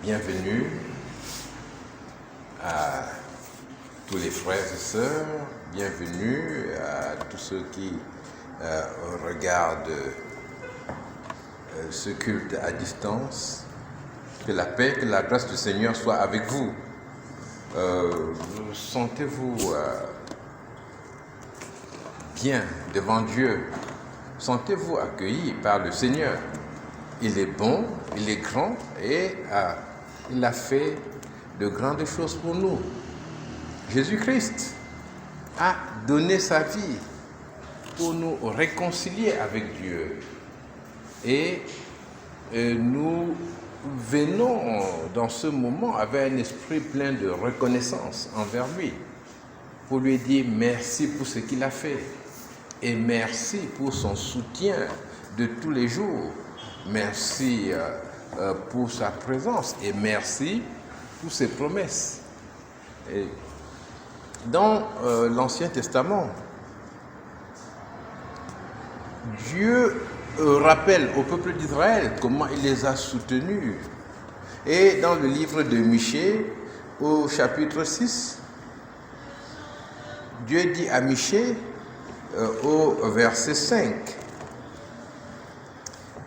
Bienvenue à tous les frères et sœurs, bienvenue à tous ceux qui regardent ce culte à distance. Que la paix, que la grâce du Seigneur soit avec vous. Sentez-vous bien devant Dieu. Sentez-vous accueillis par le Seigneur. Il est bon, il est grand et il a fait de grandes choses pour nous. Jésus-Christ a donné sa vie pour nous réconcilier avec Dieu. Et nous venons dans ce moment avec un esprit plein de reconnaissance envers lui, pour lui dire merci pour ce qu'il a fait et merci pour son soutien de tous les jours. Merci pour sa présence et merci pour ses promesses. Et dans l'Ancien Testament, Dieu rappelle au peuple d'Israël comment il les a soutenus. Et dans le livre de Michée, au chapitre 6, Dieu dit à Michée, au verset 5,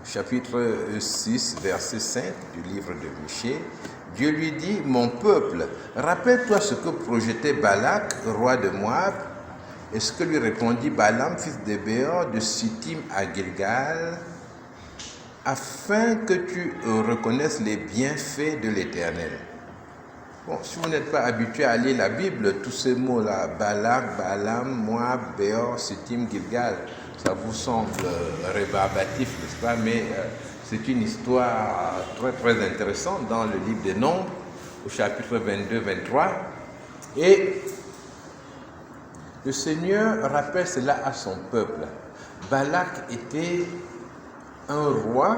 chapitre 6, verset 5 du livre de Michée, Dieu lui dit, « Mon peuple, rappelle-toi ce que projetait Balak, roi de Moab, et ce que lui répondit Balaam, fils de Béor, de Sittim à Gilgal, afin que tu reconnaisses les bienfaits de l'Éternel. » Bon, si vous n'êtes pas habitué à lire la Bible, tous ces mots-là, Balak, Balaam, Moab, Béor, Sittim, Gilgal, ça vous semble rébarbatif, n'est-ce pas? Mais c'est une histoire très très intéressante dans le livre des Nombres, au chapitre 22-23. Et le Seigneur rappelle cela à son peuple. Balak était un roi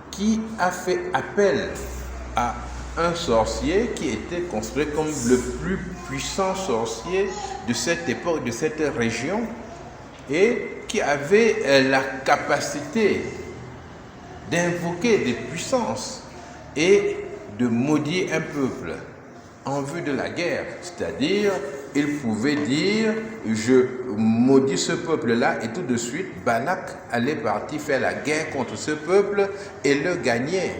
qui a fait appel à un sorcier qui était considéré comme le plus puissant sorcier de cette époque, de cette région, et qui avait la capacité d'invoquer des puissances et de maudire un peuple en vue de la guerre. C'est-à-dire, il pouvait dire, je maudis ce peuple-là, et tout de suite, Balak allait partir faire la guerre contre ce peuple et le gagner.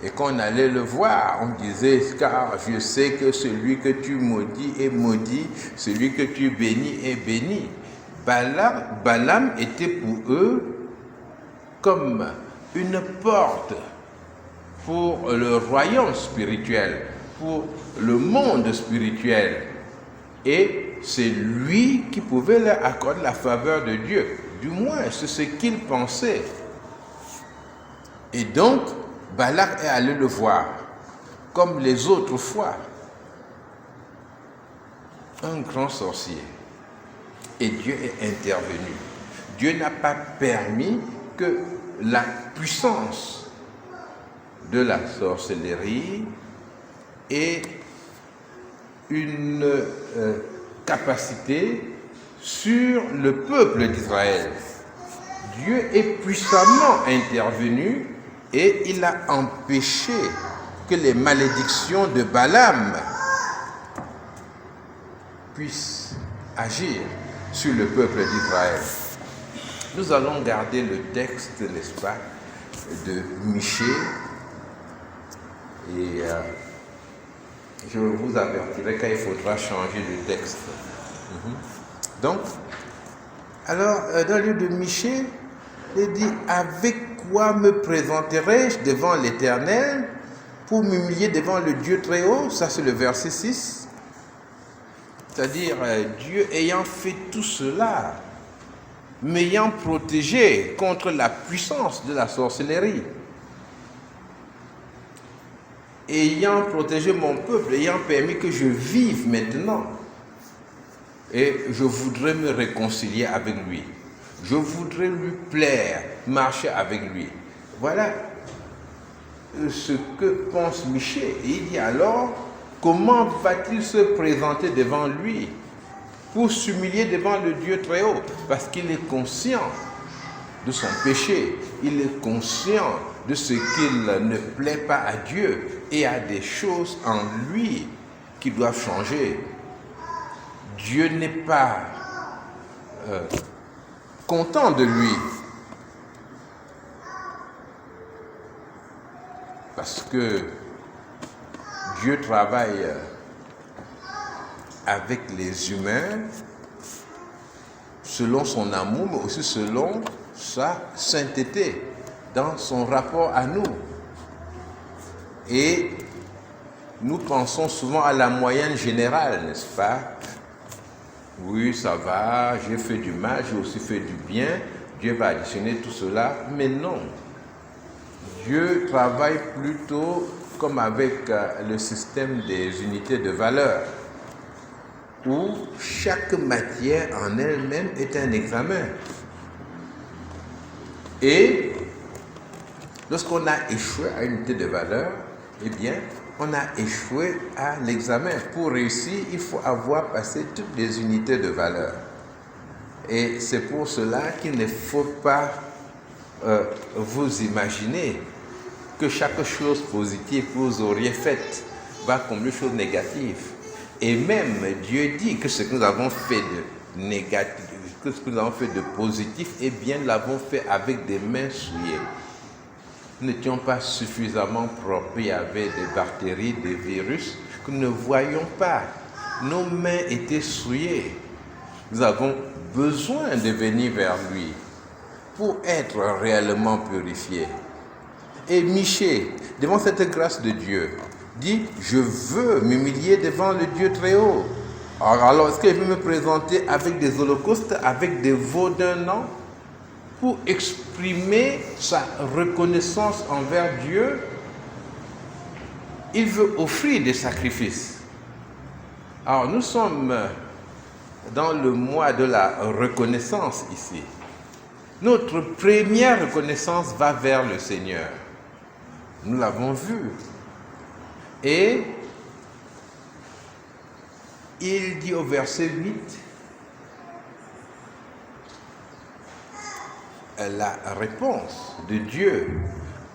Et quand on allait le voir, on disait, car je sais que celui que tu maudis est maudit, celui que tu bénis est béni. Balaam était pour eux comme une porte pour le royaume spirituel, pour le monde spirituel. Et c'est lui qui pouvait leur accorder la faveur de Dieu. Du moins, c'est ce qu'il pensait. Et donc, Balak est allé le voir, comme les autres fois, un grand sorcier. Et Dieu est intervenu. Dieu n'a pas permis que la puissance de la sorcellerie ait une capacité sur le peuple d'Israël. Dieu est puissamment intervenu et il a empêché que les malédictions de Balaam puissent agir sur le peuple d'Israël. Nous allons garder le texte, n'est-ce pas, de Michée. Et je vous avertirai quand il faudra changer de texte. Donc, alors, dans le livre de Michée, il dit, avec quoi me présenterai-je devant l'Éternel pour m'humilier devant le Dieu très haut? Ça, c'est le verset 6. C'est-à-dire, Dieu ayant fait tout cela, m'ayant protégé contre la puissance de la sorcellerie, ayant protégé mon peuple, ayant permis que je vive maintenant, et je voudrais me réconcilier avec lui. Je voudrais lui plaire, marcher avec lui. Voilà ce que pense Michée. Et il dit alors, comment va-t-il se présenter devant lui pour s'humilier devant le Dieu très haut? Parce qu'il est conscient de son péché. Il est conscient de ce qu'il ne plaît pas à Dieu et a des choses en lui qui doivent changer. Dieu n'est pas content de lui. Parce que Dieu travaille avec les humains selon son amour, mais aussi selon sa sainteté, dans son rapport à nous. Et nous pensons souvent à la moyenne générale, n'est-ce pas? Oui, ça va, j'ai fait du mal, j'ai aussi fait du bien, Dieu va additionner tout cela, mais non. Dieu travaille plutôt comme avec le système des unités de valeur, où chaque matière en elle-même est un examen. Et lorsqu'on a échoué à une unité de valeur, eh bien, on a échoué à l'examen. Pour réussir, il faut avoir passé toutes les unités de valeur. Et c'est pour cela qu'il ne faut pas vous imaginer que chaque chose positive que vous auriez faite va combler une chose négative. Et même Dieu dit que ce que nous avons fait de négatif, que ce que nous avons fait de positif, eh bien, nous l'avons fait avec des mains souillées. Nous n'étions pas suffisamment propres, il y avait des bactéries, des virus que nous ne voyions pas. Nos mains étaient souillées. Nous avons besoin de venir vers lui pour être réellement purifiés. Et Michée, devant cette grâce de Dieu, dit « Je veux m'humilier devant le Dieu très haut. » Alors, est-ce qu'il veut me présenter avec des holocaustes, avec des veaux d'un an, pour exprimer sa reconnaissance envers Dieu? Il veut offrir des sacrifices. Alors, nous sommes dans le mois de la reconnaissance ici. Notre première reconnaissance va vers le Seigneur. Nous l'avons vu. Et il dit au verset 8, la réponse de Dieu: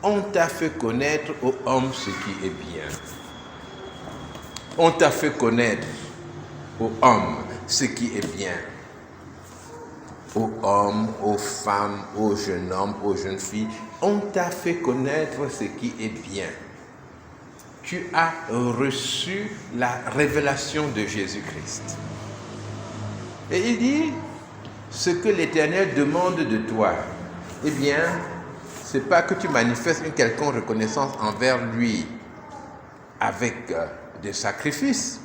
on t'a fait connaître, ô homme, ce qui est bien. On t'a fait connaître, ô homme, ce qui est bien. Ô hommes, aux femmes, aux jeunes hommes, aux jeunes filles, on t'a fait connaître ce qui est bien. Tu as reçu la révélation de Jésus-Christ. Et il dit, ce que l'Éternel demande de toi, eh bien, ce n'est pas que tu manifestes une quelconque reconnaissance envers lui avec des sacrifices,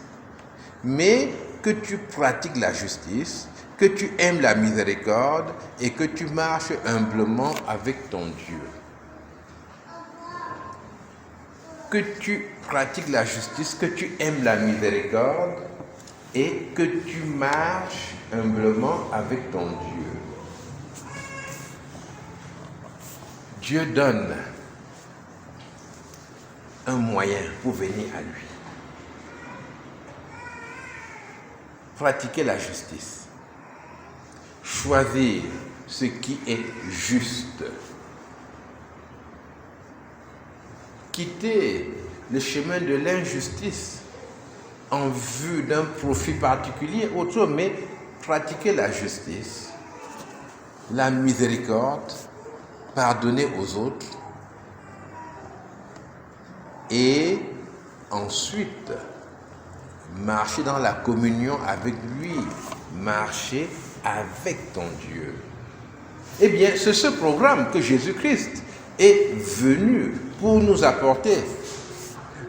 mais que tu pratiques la justice, que tu aimes la miséricorde et que tu marches humblement avec ton Dieu. Que tu pratiques la justice, que tu aimes la miséricorde et que tu marches humblement avec ton Dieu. Dieu donne un moyen pour venir à lui. Pratiquer la justice. Choisir ce qui est juste. Quitter le chemin de l'injustice en vue d'un profit particulier, autre, mais pratiquer la justice, la miséricorde, pardonner aux autres et ensuite marcher dans la communion avec lui, marcher avec ton Dieu. Eh bien, c'est ce programme que Jésus-Christ est venu pour nous apporter.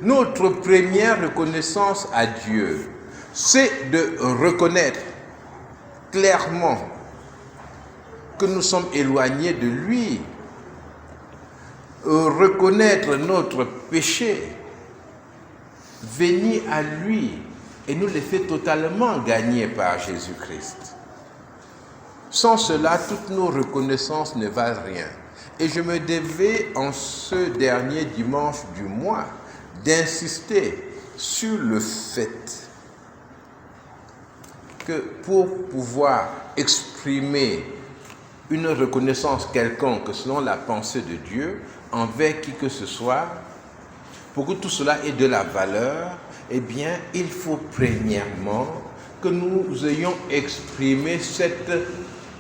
Notre première reconnaissance à Dieu, c'est de reconnaître clairement que nous sommes éloignés de lui, reconnaître notre péché, venir à lui et nous laisser totalement gagner par Jésus-Christ. Sans cela, toutes nos reconnaissances ne valent rien. Et je me devais, en ce dernier dimanche du mois, d'insister sur le fait que pour pouvoir exprimer une reconnaissance quelconque selon la pensée de Dieu envers qui que ce soit, pour que tout cela ait de la valeur, eh bien, il faut premièrement que nous ayons exprimé cette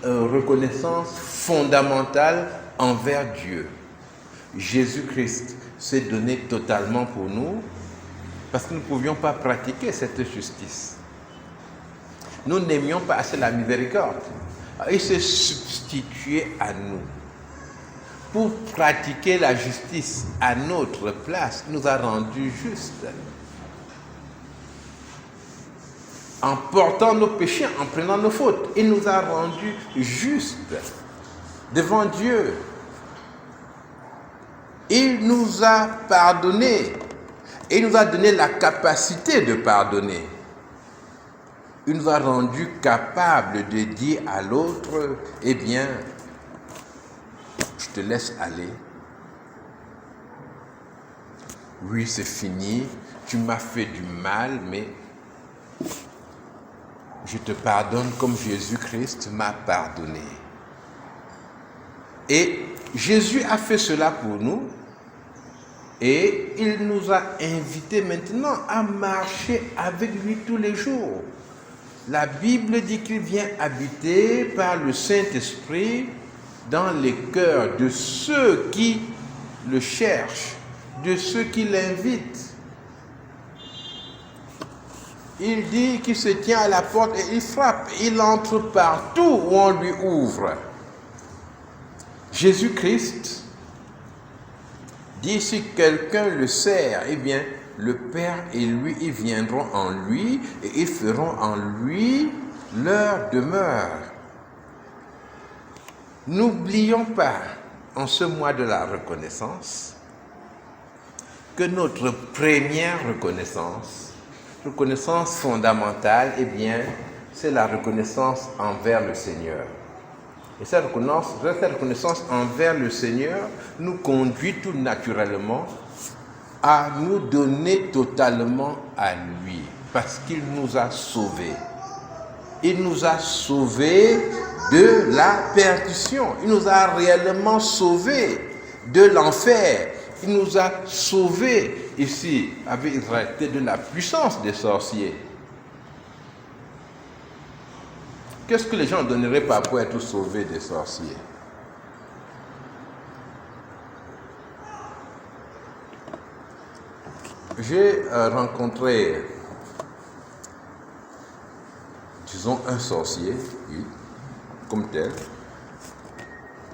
reconnaissance fondamentale envers Dieu. Jésus-Christ s'est donné totalement pour nous parce que nous ne pouvions pas pratiquer cette justice. Nous n'aimions pas assez la miséricorde. Il s'est substitué à nous pour pratiquer la justice à notre place. Il nous a rendus justes. En portant nos péchés, en prenant nos fautes, il nous a rendus justes devant Dieu. Il nous a pardonné. Et il nous a donné la capacité de pardonner. Il nous a rendus capables de dire à l'autre, eh bien, je te laisse aller. Oui, c'est fini. Tu m'as fait du mal, mais je te pardonne comme Jésus-Christ m'a pardonné. Et Jésus a fait cela pour nous. Et il nous a invités maintenant à marcher avec lui tous les jours. La Bible dit qu'il vient habiter par le Saint-Esprit dans les cœurs de ceux qui le cherchent, de ceux qui l'invitent. Il dit qu'il se tient à la porte et il frappe. Il entre partout où on lui ouvre. Jésus-Christ dit si quelqu'un le sert, eh bien, le Père et lui, ils viendront en lui et ils feront en lui leur demeure. N'oublions pas, en ce mois de la reconnaissance, que notre première reconnaissance fondamentale, eh bien, c'est la reconnaissance envers le Seigneur. Et cette reconnaissance envers le Seigneur nous conduit tout naturellement à nous donner totalement à lui, parce qu'il nous a sauvés. Il nous a sauvés de la perdition. Il nous a réellement sauvés de l'enfer. Il nous a sauvés ici, avec Israël, de la puissance des sorciers. Qu'est-ce que les gens ne donneraient pas pour être sauvés des sorciers? J'ai rencontré, disons, un sorcier, oui, comme tel,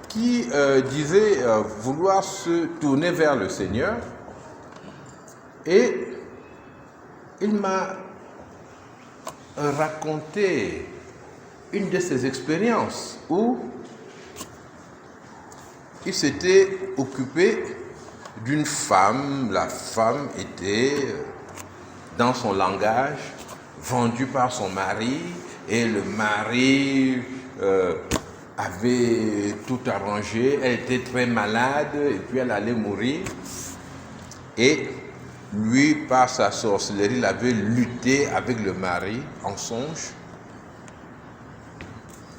qui disait vouloir se tourner vers le Seigneur, et il m'a raconté une de ses expériences où il s'était occupé d'une femme. La femme était, dans son langage, vendue par son mari, et le mari avait tout arrangé. Elle était très malade et puis elle allait mourir. Et lui, par sa sorcellerie, il avait lutté avec le mari en songe.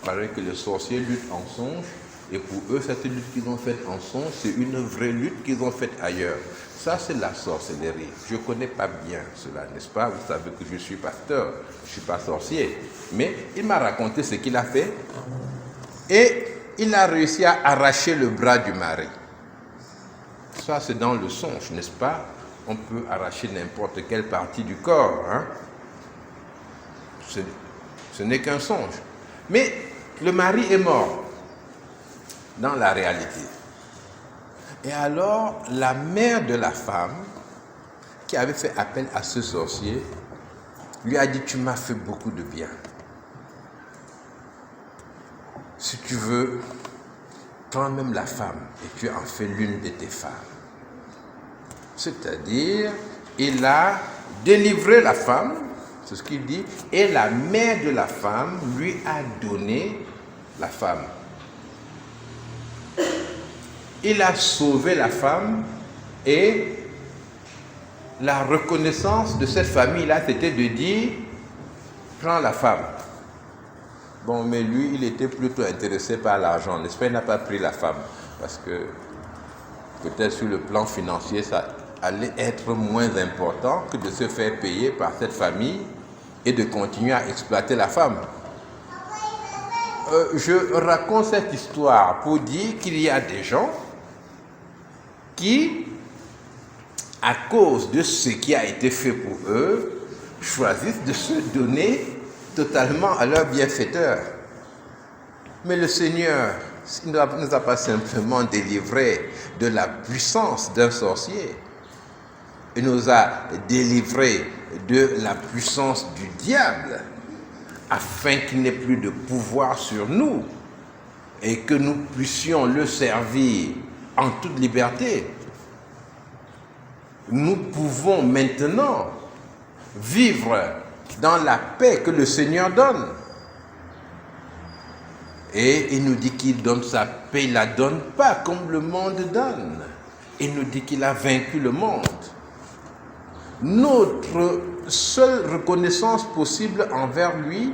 Il paraît que les sorciers luttent en songe, et pour eux, cette lutte qu'ils ont faite en songe, c'est une vraie lutte qu'ils ont faite ailleurs. Ça, c'est la sorcellerie. Je ne connais pas bien cela, n'est-ce pas? Vous savez que je suis pasteur, je ne suis pas sorcier. Mais il m'a raconté ce qu'il a fait, et il a réussi à arracher le bras du mari. Ça, c'est dans le songe, n'est-ce pas? On peut arracher n'importe quelle partie du corps. Hein? Ce n'est qu'un songe. Mais le mari est mort dans la réalité. Et alors, la mère de la femme, qui avait fait appel à ce sorcier, lui a dit, tu m'as fait beaucoup de bien. Si tu veux, prends même la femme et tu en fais l'une de tes femmes. C'est-à-dire, il a délivré la femme, c'est ce qu'il dit, et la mère de la femme lui a donné la femme. Il a sauvé la femme, et la reconnaissance de cette famille-là, c'était de dire, prends la femme. Bon, mais lui, il était plutôt intéressé par l'argent. N'est-ce pas? Il n'a pas pris la femme. Parce que peut-être sur le plan financier, ça allait être moins important que de se faire payer par cette famille et de continuer à exploiter la femme. Je raconte cette histoire pour dire qu'il y a des gens qui, à cause de ce qui a été fait pour eux, choisissent de se donner totalement à leur bienfaiteur. Mais le Seigneur, il ne nous a pas simplement délivrés de la puissance d'un sorcier. Il nous a délivrés de la puissance du diable, afin qu'il n'ait plus de pouvoir sur nous et que nous puissions le servir en toute liberté. Nous pouvons maintenant vivre dans la paix que le Seigneur donne. Et il nous dit qu'il donne sa paix, il ne la donne pas comme le monde donne. Il nous dit qu'il a vaincu le monde. Notre seule reconnaissance possible envers lui,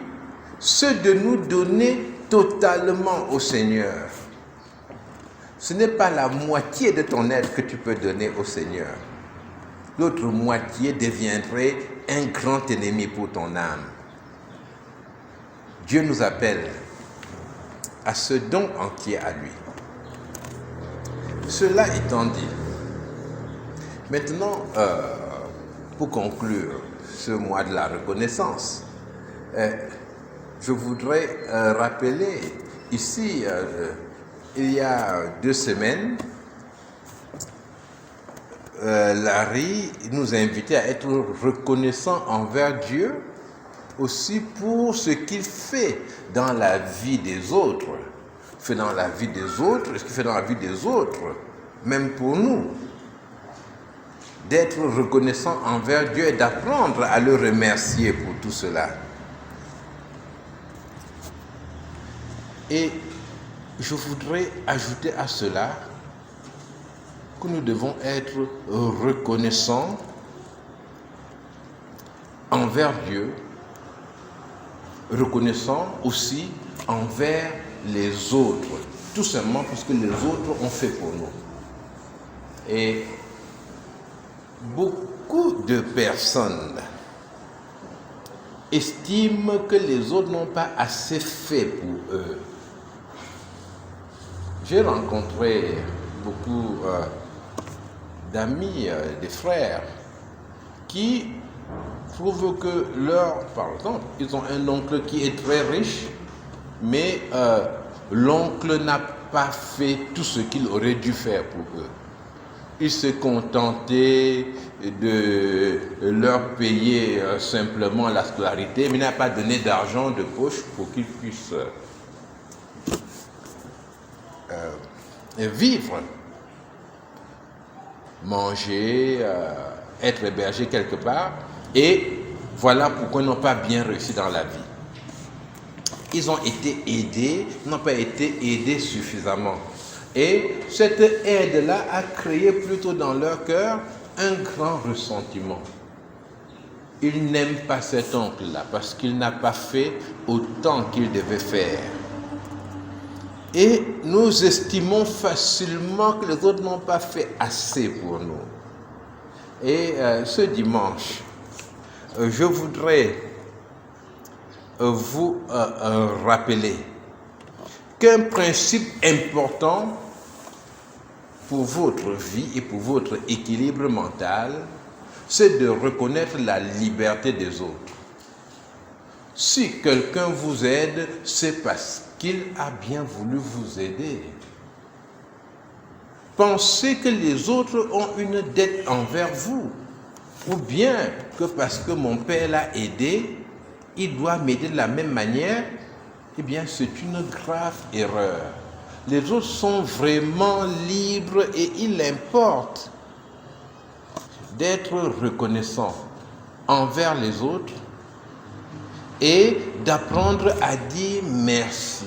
c'est de nous donner totalement au Seigneur. Ce n'est pas la moitié de ton être que tu peux donner au Seigneur. L'autre moitié deviendrait un grand ennemi pour ton âme. Dieu nous appelle à ce don entier à lui. Cela étant dit, maintenant, pour conclure ce mois de la reconnaissance, je voudrais rappeler ici, il y a 2 semaines, Larry nous a invités à être reconnaissants envers Dieu aussi pour ce qu'il fait dans la vie des autres. Il fait dans la vie des autres, ce qu'il fait dans la vie des autres, même pour nous. D'être reconnaissant envers Dieu et d'apprendre à le remercier pour tout cela. Et je voudrais ajouter à cela que nous devons être reconnaissants envers Dieu, reconnaissants aussi envers les autres, tout simplement parce que les autres ont fait pour nous. Et beaucoup de personnes estiment que les autres n'ont pas assez fait pour eux. J'ai rencontré beaucoup d'amis, des frères, qui trouvent que par exemple, ils ont un oncle qui est très riche, mais l'oncle n'a pas fait tout ce qu'il aurait dû faire pour eux. Il s'est contenté de leur payer simplement la scolarité, mais n'a pas donné d'argent de poche pour qu'ils puissent vivre, manger, être hébergés quelque part. Et voilà pourquoi ils n'ont pas bien réussi dans la vie. Ils ont été aidés, n'ont pas été aidés suffisamment. Et cette aide-là a créé plutôt dans leur cœur un grand ressentiment. Ils n'aiment pas cet oncle-là parce qu'il n'a pas fait autant qu'il devait faire. Et nous estimons facilement que les autres n'ont pas fait assez pour nous. Et ce dimanche, je voudrais vous rappeler qu'un principe important pour votre vie et pour votre équilibre mental, c'est de reconnaître la liberté des autres. Si quelqu'un vous aide, c'est parce qu'il a bien voulu vous aider. Pensez que les autres ont une dette envers vous, ou bien que parce que mon père l'a aidé, il doit m'aider de la même manière. Eh bien, c'est une grave erreur. Les autres sont vraiment libres et il importe d'être reconnaissant envers les autres et d'apprendre à dire merci.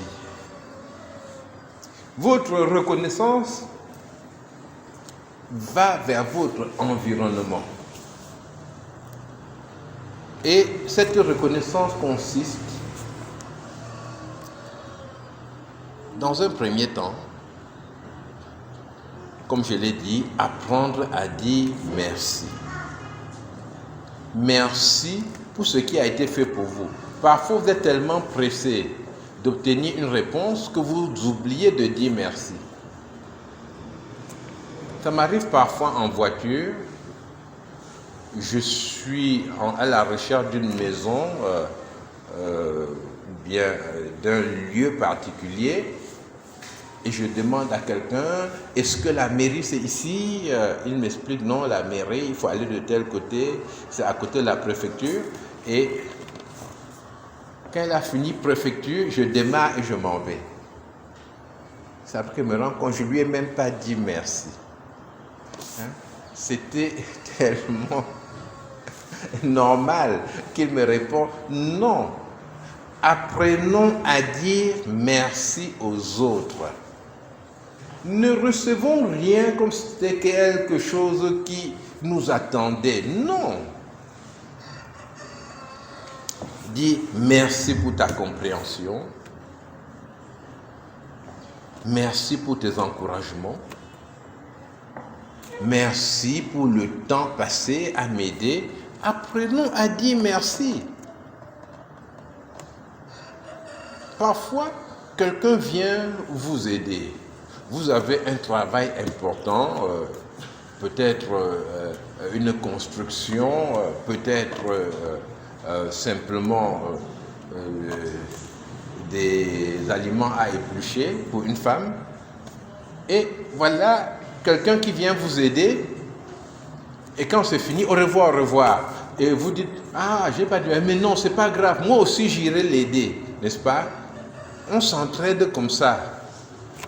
Votre reconnaissance va vers votre environnement. Et cette reconnaissance consiste dans un premier temps, comme je l'ai dit, apprendre à dire merci. Merci pour ce qui a été fait pour vous. Parfois, vous êtes tellement pressé d'obtenir une réponse que vous oubliez de dire merci. Ça m'arrive parfois en voiture. Je suis à la recherche d'une maison, bien d'un lieu particulier, et je demande à quelqu'un, est-ce que la mairie c'est ici? Il m'explique, non, la mairie, il faut aller de tel côté, c'est à côté de la préfecture. Et quand elle a fini préfecture, je démarre et je m'en vais. C'est après que je me rends compte, je ne lui ai même pas dit merci. Hein? C'était tellement normal qu'il me répond, non. Apprenons à dire merci aux autres. Ne recevons rien comme si c'était quelque chose qui nous attendait. Non. Dis merci pour ta compréhension. Merci pour tes encouragements. Merci pour le temps passé à m'aider. Apprenons à dire merci. Parfois, quelqu'un vient vous aider. Vous avez un travail important, peut-être une construction, peut-être simplement des aliments à éplucher pour une femme. Et voilà quelqu'un qui vient vous aider. Et quand c'est fini, au revoir, au revoir. Et vous dites, ah, j'ai pas dit, mais non, c'est pas grave, moi aussi j'irai l'aider, n'est-ce pas? On s'entraide comme ça.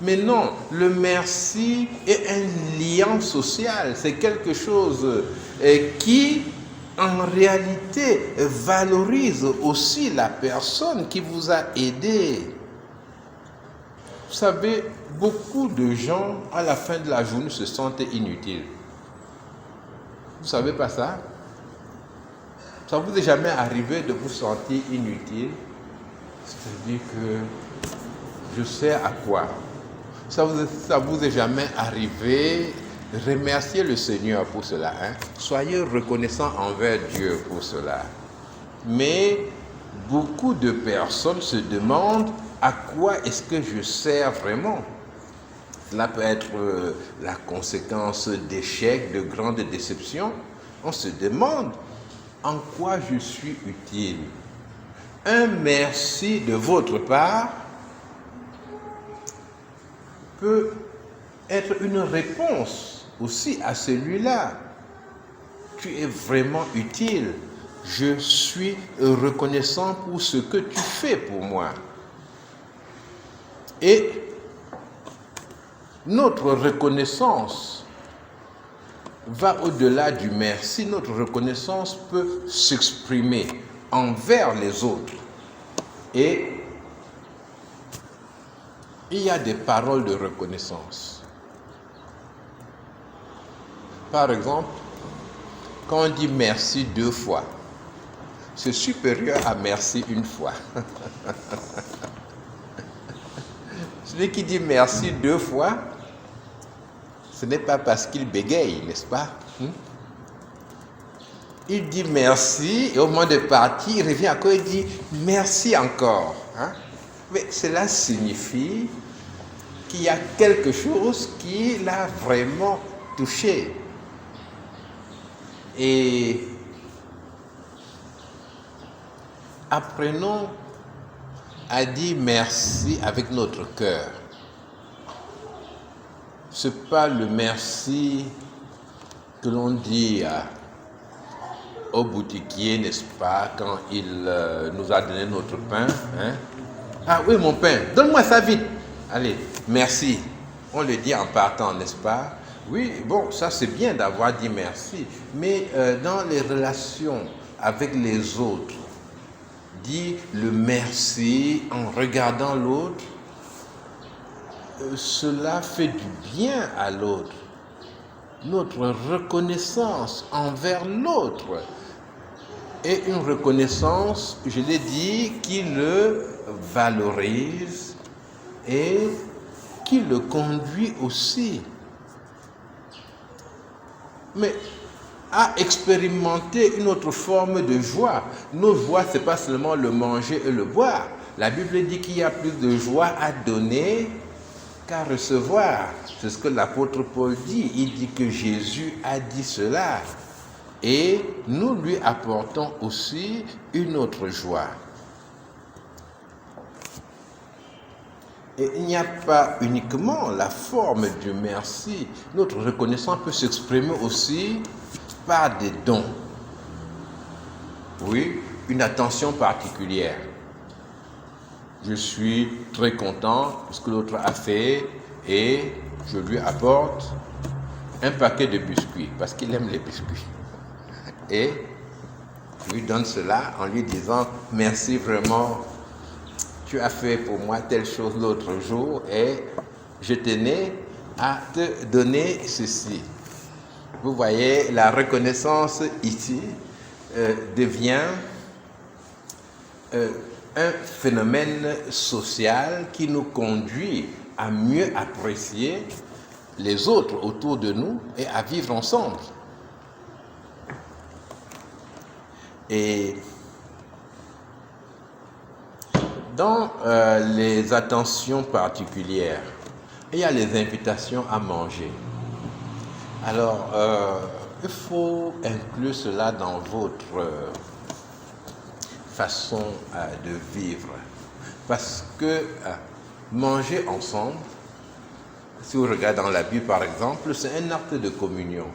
Mais non, le merci est un lien social, c'est quelque chose qui, en réalité, valorise aussi la personne qui vous a aidé. Vous savez, beaucoup de gens, à la fin de la journée, se sentent inutiles. Vous savez pas ça? Ça vous est jamais arrivé de vous sentir inutile? C'est-à-dire que je sers à quoi? Ça vous est jamais arrivé? Remerciez le Seigneur pour cela. Hein? Soyez reconnaissants envers Dieu pour cela. Mais beaucoup de personnes se demandent à quoi est-ce que je sers vraiment? Cela peut être la conséquence d'échecs, de grandes déceptions. On se demande en quoi je suis utile. Un merci de votre part peut être une réponse aussi à celui-là. Tu es vraiment utile. Je suis reconnaissant pour ce que tu fais pour moi. Et notre reconnaissance va au-delà du merci. Notre reconnaissance peut s'exprimer envers les autres. Et il y a des paroles de reconnaissance. Par exemple, quand on dit merci 2 fois, c'est supérieur à merci 1 fois. Celui qui dit merci 2 fois, ce n'est pas parce qu'il bégaye, n'est-ce pas? Il dit merci et au moment de partir, il revient encore et dit merci encore. Hein? Mais cela signifie qu'il y a quelque chose qui l'a vraiment touché. Et apprenons à dire merci avec notre cœur. Ce n'est pas le merci que l'on dit au boutiquier, n'est-ce pas, quand il nous a donné notre pain. Hein? Ah oui, mon pain, donne-moi ça vite. Allez, merci. On le dit en partant, n'est-ce pas? Oui, bon, ça c'est bien d'avoir dit merci. Mais dans les relations avec les autres, dire le merci en regardant l'autre, cela fait du bien à l'autre. Notre reconnaissance envers l'autre est une reconnaissance, je l'ai dit, qui le valorise et qui le conduit aussi, mais à expérimenter une autre forme de joie. Nos joies, ce n'est pas seulement le manger et le boire. La Bible dit qu'il y a plus de joie à donner qu'à recevoir. C'est ce que l'apôtre Paul dit. Il dit que Jésus a dit cela. Et nous lui apportons aussi une autre joie. Et il n'y a pas uniquement la forme du merci. Notre reconnaissance peut s'exprimer aussi par des dons. Oui, une attention particulière. Je suis très content de ce que l'autre a fait et je lui apporte un paquet de biscuits parce qu'il aime les biscuits. Et je lui donne cela en lui disant merci vraiment. Tu as fait pour moi telle chose l'autre jour et je tenais à te donner ceci. Vous voyez, la reconnaissance ici devient un phénomène social qui nous conduit à mieux apprécier les autres autour de nous et à vivre ensemble. Et dans les attentions particulières, il y a les invitations à manger. Alors, il faut inclure cela dans votre façon de vivre. Parce que manger ensemble, si vous regardez dans la Bible par exemple, c'est un acte de communion.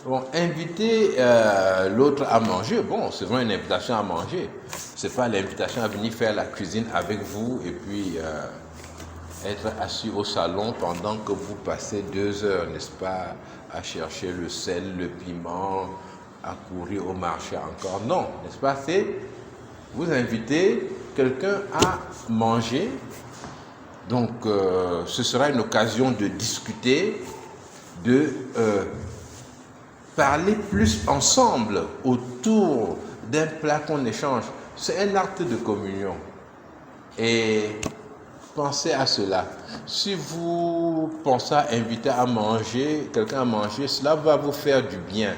Bon, inviter l'autre à manger, bon, c'est vraiment une invitation à manger. C'est pas l'invitation à venir faire la cuisine avec vous et puis être assis au salon pendant que vous passez 2 heures, n'est-ce pas, à chercher le sel, le piment, à courir au marché encore. Non, n'est-ce pas, c'est vous invitez quelqu'un à manger. Donc, ce sera une occasion de discuter, de parler plus ensemble autour d'un plat qu'on échange. C'est un acte de communion. Et pensez à cela. Si vous pensez à inviter à manger, quelqu'un à manger, cela va vous faire du bien.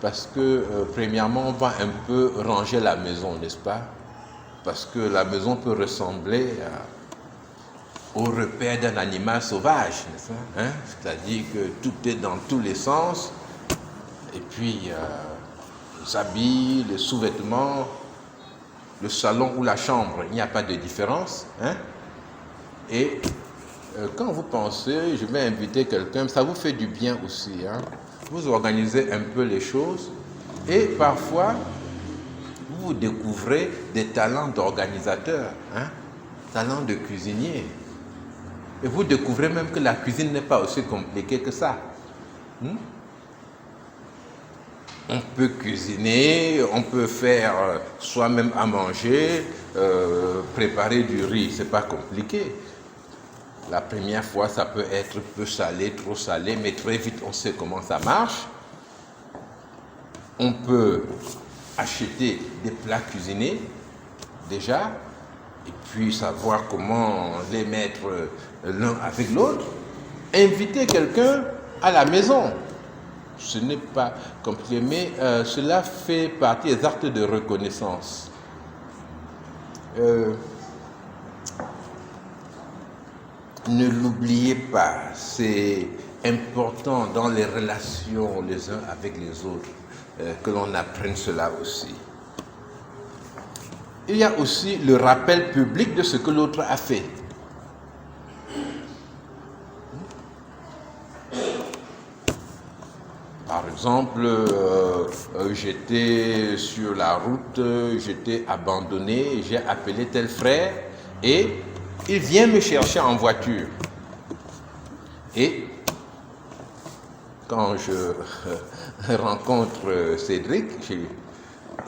Parce que, premièrement, on va un peu ranger la maison, n'est-ce pas? Parce que la maison peut ressembler au repère d'un animal sauvage, n'est-ce pas? Hein? C'est-à-dire que tout est dans tous les sens. Et puis, les habits, les sous-vêtements, le salon ou la chambre, il n'y a pas de différence. Hein? Et quand vous pensez, je vais inviter quelqu'un, ça vous fait du bien aussi. Hein? Vous organisez un peu les choses et parfois, vous découvrez des talents d'organisateur, hein? Talents de cuisinier. Et vous découvrez même que la cuisine n'est pas aussi compliquée que ça. On peut cuisiner, on peut faire soi-même à manger, préparer du riz, c'est pas compliqué. La première fois, ça peut être peu salé, trop salé, mais très vite, on sait comment ça marche. On peut acheter des plats cuisinés, déjà, et puis savoir comment les mettre l'un avec l'autre. Inviter quelqu'un à la maison. Ce n'est pas compliqué, mais cela fait partie des actes de reconnaissance. Ne l'oubliez pas, c'est important dans les relations les uns avec les autres que l'on apprenne cela aussi. Il y a aussi le rappel public de ce que l'autre a fait. Par exemple, j'étais sur la route, j'étais abandonné, j'ai appelé tel frère et il vient me chercher en voiture. Et quand je rencontre Cédric,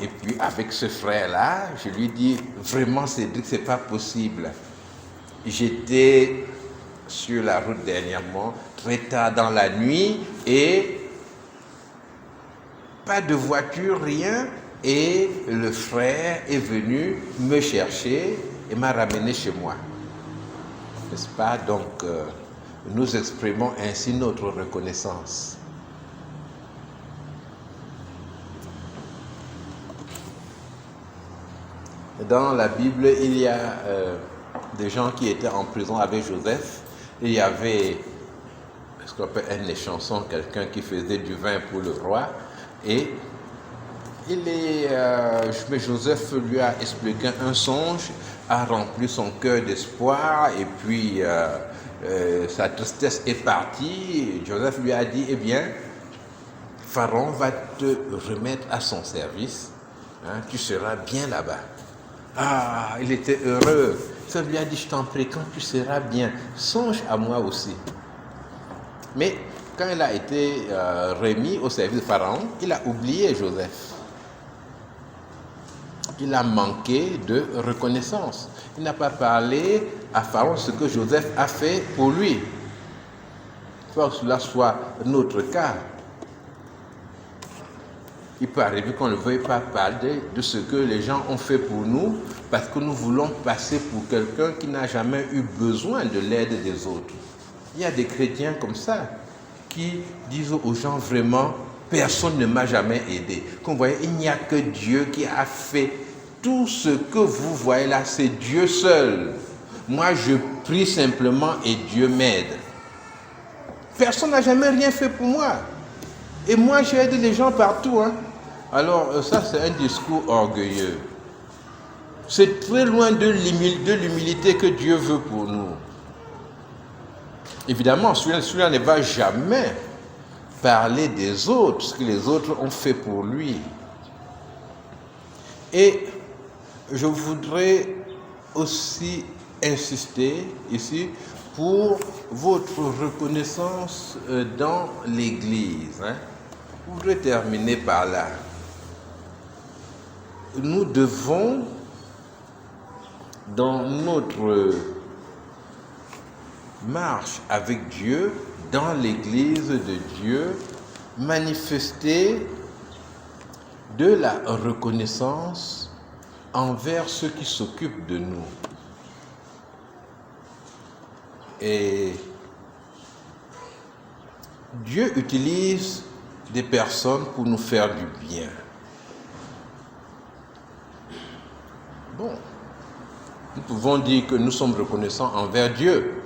et puis avec ce frère-là, je lui dis vraiment Cédric, c'est pas possible. J'étais sur la route dernièrement, très tard dans la nuit et pas de voiture, rien. Et le frère est venu me chercher et m'a ramené chez moi. n'est-ce pas? Donc, nous exprimons ainsi notre reconnaissance. Dans la Bible, il y a des gens qui étaient en prison avec Joseph. Il y avait ce qu'on appelle un échanson, quelqu'un qui faisait du vin pour le roi. Et mais Joseph lui a expliqué un songe, a rempli son cœur d'espoir, et puis sa tristesse est partie. Joseph lui a dit, eh bien, Pharaon va te remettre à son service, hein, tu seras bien là-bas. Ah, il était heureux. Ça lui a dit, je t'en prie, quand tu seras bien, songe à moi aussi. Mais quand il a été remis au service de Pharaon, il a oublié Joseph. Il a manqué de reconnaissance. Il n'a pas parlé à Pharaon ce que Joseph a fait pour lui. Il faut que cela soit notre cas. Il peut arriver qu'on ne veuille pas parler de ce que les gens ont fait pour nous parce que nous voulons passer pour quelqu'un qui n'a jamais eu besoin de l'aide des autres. Il y a des chrétiens comme ça qui disent aux gens vraiment, personne ne m'a jamais aidé. Comme vous voyez, il n'y a que Dieu qui a fait tout ce que vous voyez là, c'est Dieu seul. Moi, je prie simplement et Dieu m'aide. Personne n'a jamais rien fait pour moi. Et moi, j'aide les gens partout. Hein. Alors, ça, c'est un discours orgueilleux. C'est très loin de l'humilité que Dieu veut pour nous. Évidemment, celui-là ne va jamais parler des autres, ce que les autres ont fait pour lui. Et je voudrais aussi insister ici pour votre reconnaissance dans l'Église. Hein. Je voudrais terminer par là. Nous devons, dans notre marche avec Dieu, dans l'Église de Dieu, manifester de la reconnaissance envers ceux qui s'occupent de nous. Et Dieu utilise des personnes pour nous faire du bien. Bon, nous pouvons dire que nous sommes reconnaissants envers Dieu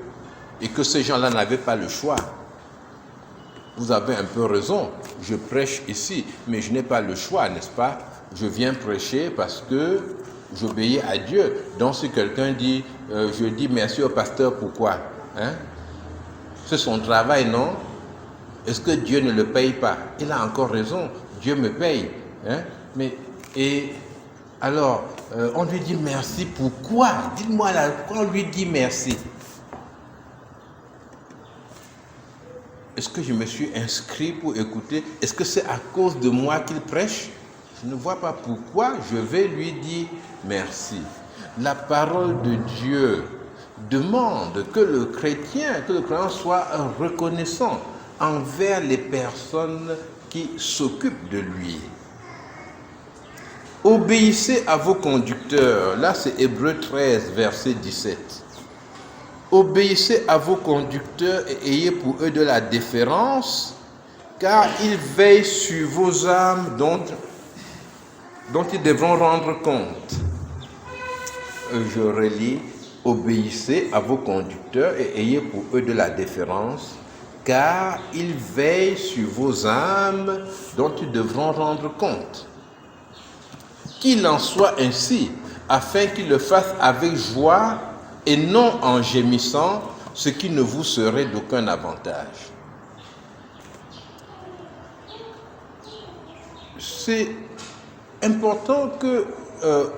et que ces gens-là n'avaient pas le choix. Vous avez un peu raison, je prêche ici, mais je n'ai pas le choix, n'est-ce pas? Je viens prêcher parce que j'obéis à Dieu. Donc si quelqu'un dit, je dis merci au pasteur, pourquoi? Hein? C'est son travail, non? Est-ce que Dieu ne le paye pas? Il a encore raison, Dieu me paye. Hein? Alors, on lui dit merci, pourquoi? Dites-moi là, pourquoi on lui dit merci? Est-ce que je me suis inscrit pour écouter? Est-ce que c'est à cause de moi qu'il prêche? Je ne vois pas pourquoi je vais lui dire merci. La parole de Dieu demande que le croyant soit reconnaissant envers les personnes qui s'occupent de lui. Obéissez à vos conducteurs. Là, c'est Hébreux 13, verset 17. Obéissez à vos conducteurs et ayez pour eux de la déférence, car ils veillent sur vos âmes dont ils devront rendre compte. Je relis, obéissez à vos conducteurs et ayez pour eux de la déférence, car ils veillent sur vos âmes dont ils devront rendre compte. Qu'il en soit ainsi, afin qu'ils le fassent avec joie et non en gémissant, ce qui ne vous serait d'aucun avantage. C'est important que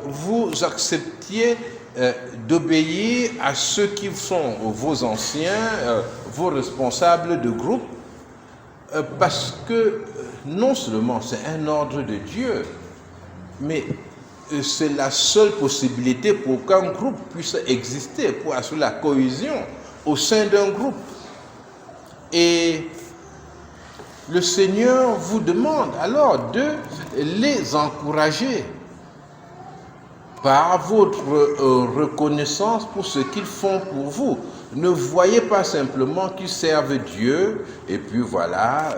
vous acceptiez d'obéir à ceux qui sont vos anciens, vos responsables de groupe, parce que non seulement c'est un ordre de Dieu, mais c'est la seule possibilité pour qu'un groupe puisse exister, pour assurer la cohésion au sein d'un groupe. Et le Seigneur vous demande alors de les encourager par votre reconnaissance pour ce qu'ils font pour vous. Ne voyez pas simplement qu'ils servent Dieu et puis voilà,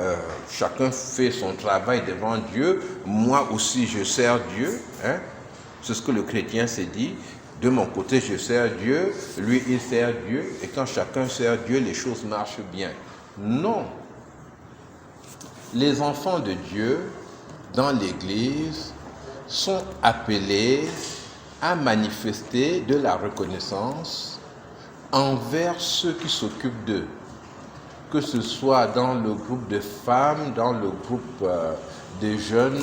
chacun fait son travail devant Dieu. Moi aussi, je sers Dieu. Hein? C'est ce que le chrétien s'est dit. De mon côté, je sers Dieu, lui, il sert Dieu. Et quand chacun sert Dieu, les choses marchent bien. Non. Les enfants de Dieu, dans l'Église, sont appelés à manifester de la reconnaissance envers ceux qui s'occupent d'eux, que ce soit dans le groupe de femmes, dans le groupe des jeunes,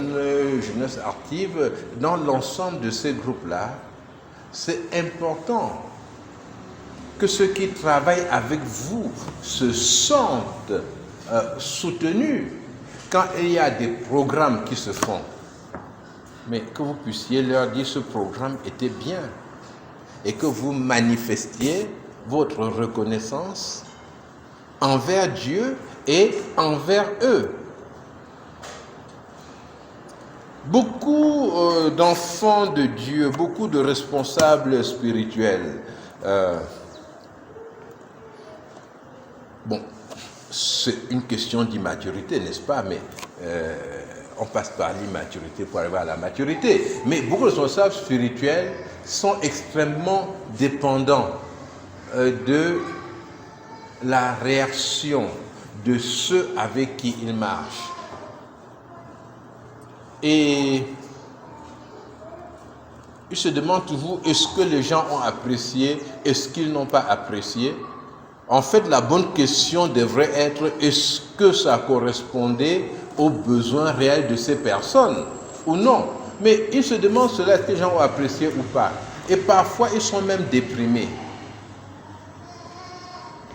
jeunesse active, dans l'ensemble de ces groupes-là. C'est important que ceux qui travaillent avec vous se sentent soutenus quand il y a des programmes qui se font. Mais que vous puissiez leur dire ce programme était bien et que vous manifestiez votre reconnaissance envers Dieu et envers eux. Beaucoup d'enfants de Dieu, beaucoup de responsables spirituels, c'est une question d'immaturité, n'est-ce pas? Mais on passe par l'immaturité pour arriver à la maturité. Mais beaucoup de responsables spirituels sont extrêmement dépendants de la réaction de ceux avec qui ils marchent. Et ils se demandent toujours, est-ce que les gens ont apprécié, est-ce qu'ils n'ont pas apprécié? En fait, la bonne question devrait être, est-ce que ça correspondait aux besoins réels de ces personnes ou non? Mais ils se demandent cela, est-ce que les gens ont apprécié ou pas? Et parfois, ils sont même déprimés.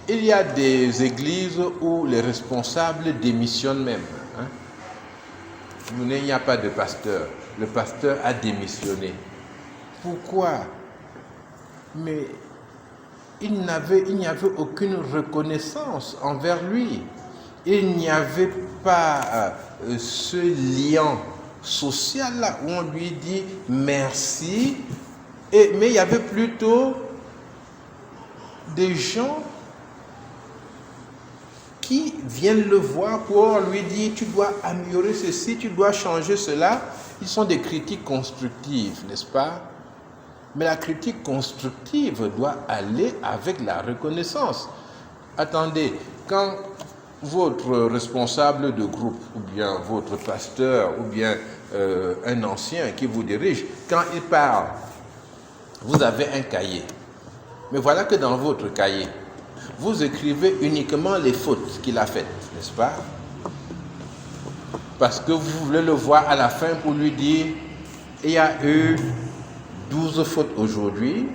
Il y a des églises où les responsables démissionnent même. Il n'y a pas de pasteur. Le pasteur a démissionné. Pourquoi? Mais il n'y avait aucune reconnaissance envers lui. Il n'y avait pas ce lien social là où on lui dit merci. Mais il y avait plutôt des gens qui viennent le voir pour lui dire tu dois améliorer ceci, tu dois changer cela. Ils sont des critiques constructives, n'est-ce pas? Mais la critique constructive doit aller avec la reconnaissance. Attendez, quand votre responsable de groupe, ou bien votre pasteur, ou bien un ancien qui vous dirige, quand il parle, vous avez un cahier. Mais voilà que dans votre cahier, vous écrivez uniquement les fautes qu'il a faites, n'est-ce pas? Parce que vous voulez le voir à la fin pour lui dire, il y a eu 12 fautes aujourd'hui,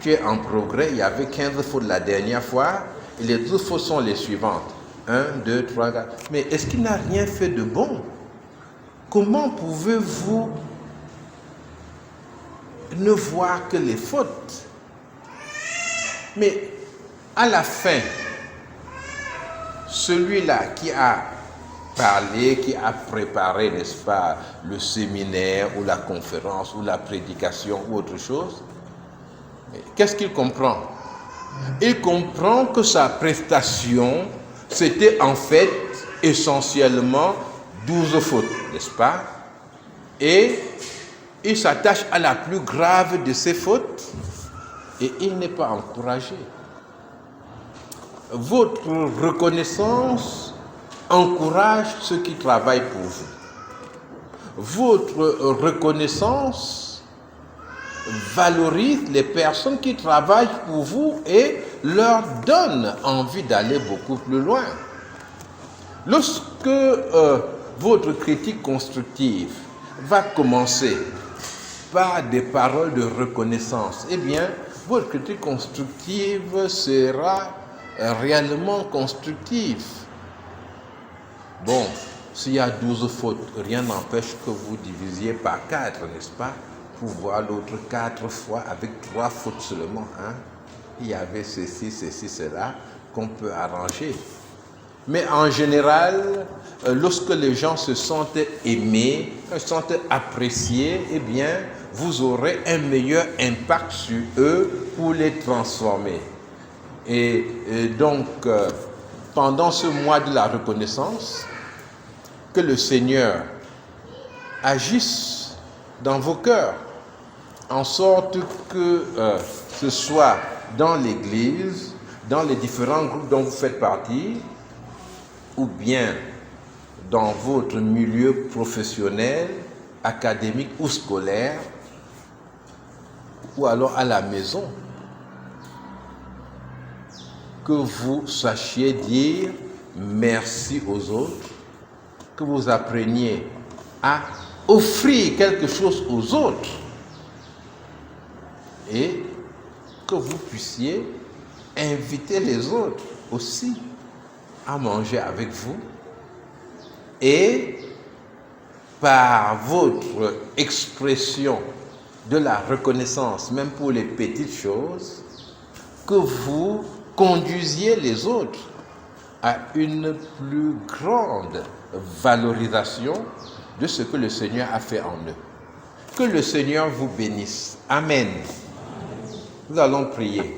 tu es en progrès, il y avait 15 fautes la dernière fois, et les 12 fautes sont les suivantes. 1, 2, 3, 4. Mais est-ce qu'il n'a rien fait de bon? Comment pouvez-vous ne voir que les fautes? Mais à la fin, celui-là qui a parlé, qui a préparé, n'est-ce pas, le séminaire ou la conférence ou la prédication ou autre chose, qu'est-ce qu'il comprend? Il comprend que sa prestation, c'était en fait essentiellement 12 fautes, n'est-ce pas? Et il s'attache à la plus grave de ces fautes et il n'est pas encouragé. Votre reconnaissance encourage ceux qui travaillent pour vous. Votre reconnaissance valorise les personnes qui travaillent pour vous et leur donne envie d'aller beaucoup plus loin. Lorsque votre critique constructive va commencer par des paroles de reconnaissance, eh bien, votre critique constructive sera réellement constructive. Bon, s'il y a 12 fautes, rien n'empêche que vous divisiez par 4, n'est-ce pas? Pour voir l'autre 4 fois avec 3 fautes seulement. Hein? Il y avait ceci, cela qu'on peut arranger. Mais en général, lorsque les gens se sentent aimés, se sentent appréciés, eh bien, vous aurez un meilleur impact sur eux pour les transformer. Et donc, pendant ce mois de la reconnaissance, que le Seigneur agisse dans vos cœurs, en sorte que ce soit dans l'Église, dans les différents groupes dont vous faites partie, ou bien dans votre milieu professionnel, académique ou scolaire, ou alors à la maison, que vous sachiez dire merci aux autres, que vous appreniez à offrir quelque chose aux autres et que vous puissiez inviter les autres aussi à manger avec vous et par votre expression de la reconnaissance, même pour les petites choses, que vous conduisiez les autres à une plus grande valorisation de ce que le Seigneur a fait en eux. Que le Seigneur vous bénisse. Amen. Nous allons prier.